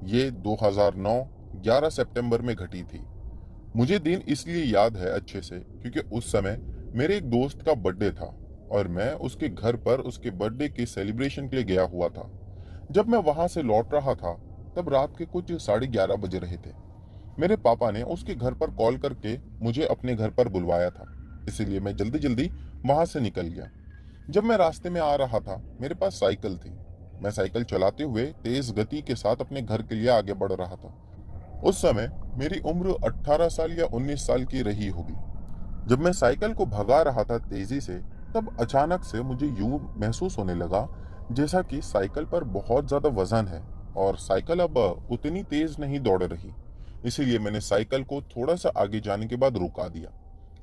ये 2009 11 सितंबर में घटी थी। मुझे दिन इसलिए याद है अच्छे से क्योंकि उस समय मेरे एक दोस्त का बर्थडे था और मैं उसके घर पर उसके बर्थडे के सेलिब्रेशन के लिए गया हुआ था। जब मैं वहां से लौट रहा था तब रात के कुछ 11:30 बज रहे थे। मेरे पापा ने उसके घर पर कॉल करके मुझे अपने घर पर बुलवाया था, इसीलिए मैं जल्दी जल्दी वहां से निकल गया। जब मैं रास्ते में आ रहा था मेरे पास साइकिल थी। मैं साइकिल चलाते हुए तेज गति के साथ अपने घर के लिए आगे बढ़ रहा था। उस समय मेरी उम्र 18 साल या 19 साल की रही होगी। जब मैं साइकिल को भगा रहा था तेजी से, तब अचानक से मुझे यूं महसूस होने लगा जैसा कि साइकिल पर बहुत ज्यादा वजन है और साइकिल अब उतनी तेज नहीं दौड़ रही। इसीलिए मैंने साइकिल को थोड़ा सा आगे जाने के बाद रुका दिया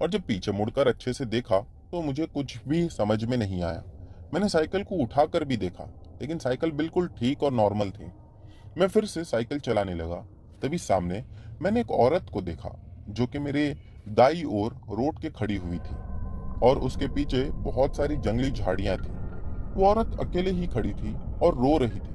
और जब पीछे मुड़कर अच्छे से देखा तो मुझे कुछ भी समझ में नहीं आया। मैंने साइकिल को उठाकर भी देखा, लेकिन साइकिल बिल्कुल ठीक और नॉर्मल थी। मैं फिर से साइकिल चलाने लगा। तभी सामने मैंने एक औरत को देखा जो कि मेरे दाई ओर रोड के खड़ी हुई थी और उसके पीछे बहुत सारी जंगली झाड़ियां थी। वो औरत अकेले ही खड़ी थी और रो रही थी।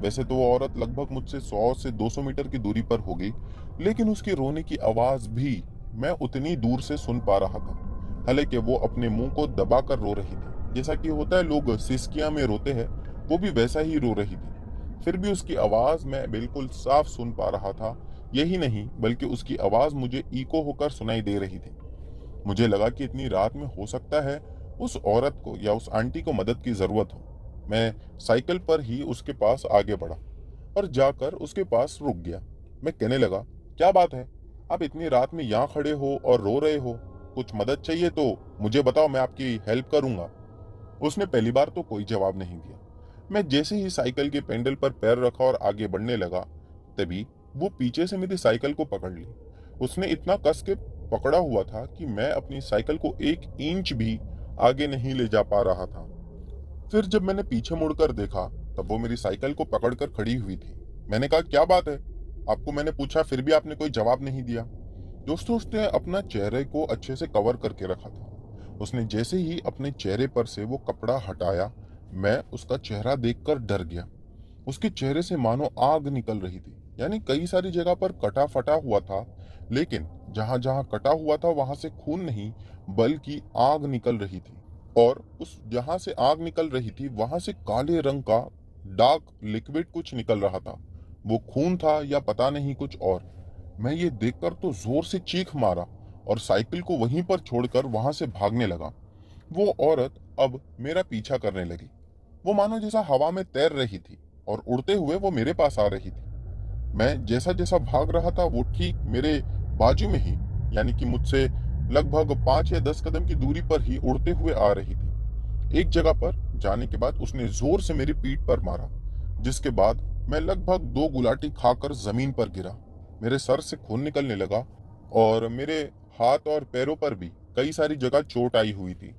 वैसे तो वो औरत लगभग मुझसे 100 से 200 मीटर की दूरी पर होगी, लेकिन उसके रोने की आवाज भी मैं उतनी दूर से सुन पा रहा था। हालांकि वो अपने मुंह को दबाकर रो रही थी, जैसा कि होता है लोग सिसकियां में रोते हैं, वो भी वैसा ही रो रही थी। फिर भी उसकी आवाज मैं बिल्कुल साफ सुन पा रहा था। यही नहीं बल्कि उसकी आवाज मुझे इको होकर सुनाई दे रही थी। मुझे लगा कि इतनी रात में हो सकता है उस औरत को या उस आंटी को मदद की जरूरत हो। मैं साइकिल पर ही उसके पास आगे बढ़ा और जाकर उसके पास रुक गया। मैं कहने लगा, क्या बात है, आप इतनी रात में यहाँ खड़े हो और रो रहे हो? कुछ मदद चाहिए तो मुझे बताओ, मैं आपकी हेल्प करूंगा। उसने पहली बार तो कोई जवाब नहीं दिया। मैं जैसे ही साइकिल के पेंडल पर पैर रखा और आगे बढ़ने लगा, तभी वो पीछे से मेरी साइकिल को पकड़ ली। उसने इतना कस के पकड़ा हुआ था कि मैं अपनी साइकिल को 1 इंच भी आगे नहीं ले जा पा रहा था। फिर जब मैंने पीछे मुड़कर देखा तब वो मेरी साइकिल को पकड़कर खड़ी हुई थी। मैंने कहा, क्या बात है? आपको मैंने पूछा फिर भी आपने कोई जवाब नहीं दिया। दोस्तों, उसने अपना चेहरे को अच्छे से कवर करके रखा था। उसने जैसे ही अपने चेहरे पर से वो कपड़ा हटाया, मैं उसका चेहरा देखकर डर गया। उसके चेहरे से मानो आग निकल रही थी। यानी कई सारी जगह पर कटा फटा हुआ था, लेकिन जहां जहां कटा हुआ था वहां से खून नहीं बल्कि आग निकल रही थी। और उस जहां से आग निकल रही थी वहां से काले रंग का डार्क लिक्विड कुछ निकल रहा था। वो खून था या पता नहीं कुछ और। मैं ये देखकर तो जोर से चीख मारा और साइकिल को वहीं पर छोड़कर वहां से भागने लगा। वो औरत अब मेरा पीछा करने लगी। वो मानो जैसा हवा में तैर रही थी और उड़ते हुए वो मेरे पास आ रही थी। मैं जैसा जैसा भाग रहा था वो ठीक मेरे बाजू में ही, यानी कि मुझसे लगभग 5 या 10 कदम की दूरी पर ही उड़ते हुए आ रही थी। एक जगह पर जाने के बाद उसने जोर से मेरी पीठ पर मारा, जिसके बाद मैं लगभग 2 गुलाटी खाकर जमीन पर गिरा। मेरे सर से खून निकलने लगा और मेरे हाथ और पैरों पर भी कई सारी जगह चोट आई हुई थी।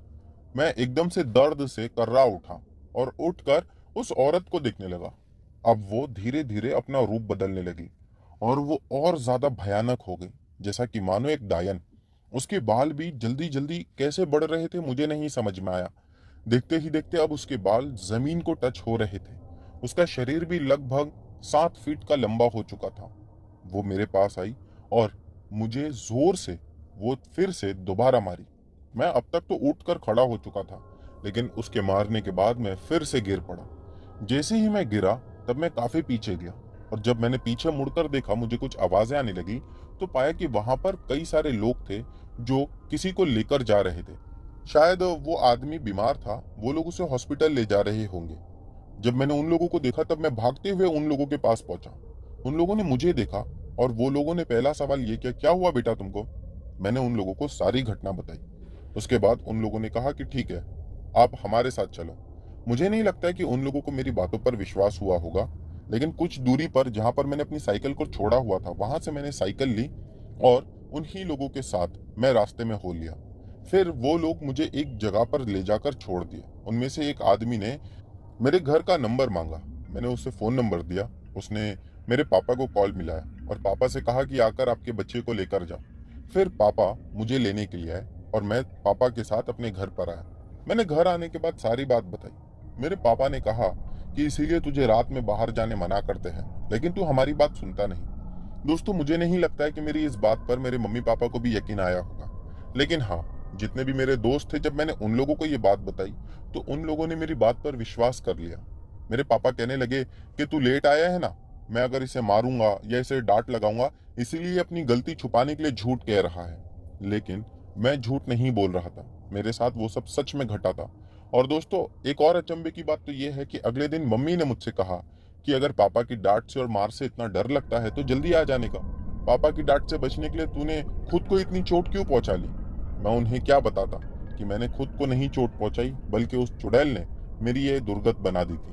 मैं एकदम से दर्द से कर्रा उठा और उठकर उस औरत को देखने लगा। अब वो धीरे धीरे अपना रूप बदलने लगी और वो और ज्यादा भयानक हो गई, जैसा कि मानो एक डायन। उसके बाल भी जल्दी जल्दी कैसे बढ़ रहे थे मुझे नहीं समझ में आया। देखते ही देखते अब उसके बाल जमीन को टच हो रहे थे। उसका शरीर भी लगभग 7 फीट का लंबा हो चुका था। वो मेरे पास आई और मुझे जोर से वो फिर से दोबारा मारी। मैं अब तक तो उठकर खड़ा हो चुका था, लेकिन उसके मारने के बाद मैं फिर से गिर पड़ा। जैसे ही मैं गिरा तब मैं काफी पीछे गया और जब मैंने पीछे मुड़कर देखा मुझे कुछ आवाजें आने लगी तो पाया कि वहां पर कई सारे लोग थे जो किसी को लेकर जा रहे थे। शायद वो आदमी बीमार था, वो लोग उसे हॉस्पिटल ले जा रहे होंगे। जब मैंने उन लोगों को देखा तब मैं भागते हुए उन लोगों के पास पहुंचा। उन लोगों ने मुझे देखा और वो लोगों ने पहला सवाल ये किया, क्या हुआ बेटा तुमको? मैंने उन लोगों को सारी घटना बताई। उसके बाद उन लोगों ने कहा कि ठीक है, आप हमारे साथ चलो। मुझे नहीं लगता है कि उन लोगों को मेरी बातों पर विश्वास हुआ होगा, लेकिन कुछ दूरी पर जहां पर मैंने अपनी साइकिल को छोड़ा हुआ था वहां से मैंने साइकिल ली और उन्हीं लोगों के साथ मैं रास्ते में हो लिया। फिर वो लोग मुझे एक जगह पर ले जाकर छोड़ दिए। उनमें से एक आदमी ने मेरे घर का नंबर मांगा। मैंने उसे फोन नंबर दिया। उसने मेरे पापा को कॉल मिलाया और पापा से कहा कि आकर आपके बच्चे को लेकर जाओ। फिर पापा मुझे लेने के लिए आए और मैं पापा के साथ अपने घर पर आया। मैंने घर आने के बाद सारी बात बताई। मेरे पापा ने कहा कि इसीलिए तुझे रात में बाहर जाने मना करते हैं, लेकिन तू हमारी बात सुनता नहीं। दोस्तों, मुझे नहीं लगता है कि मेरी इस बात पर मेरे मम्मी पापा को भी यकीन आया होगा। लेकिन हाँ, जितने भी मेरे दोस्त थे, जब मैंने उन लोगों को ये बात बताई तो उन लोगों ने मेरी बात पर विश्वास कर लिया। मेरे पापा कहने लगे कि तू लेट आया है ना, मैं अगर इसे मारूंगा या इसे डांट लगाऊंगा, इसीलिए अपनी गलती छुपाने के लिए झूठ कह रहा है। लेकिन मैं झूठ नहीं बोल रहा था, मेरे साथ वो सब सच में घटा था। और दोस्तों, एक और अचंभे की बात तो ये है कि अगले दिन मम्मी ने मुझसे कहा कि अगर पापा की डांट से और मार से इतना डर लगता है तो जल्दी आ जाने का। पापा की डांट से बचने के लिए तूने खुद को इतनी चोट क्यों पहुंचा ली? मैं उन्हें क्या बताता कि मैंने खुद को नहीं चोट पहुंचाई, बल्कि उस चुड़ैल ने मेरी ये दुर्गत बना दी थी।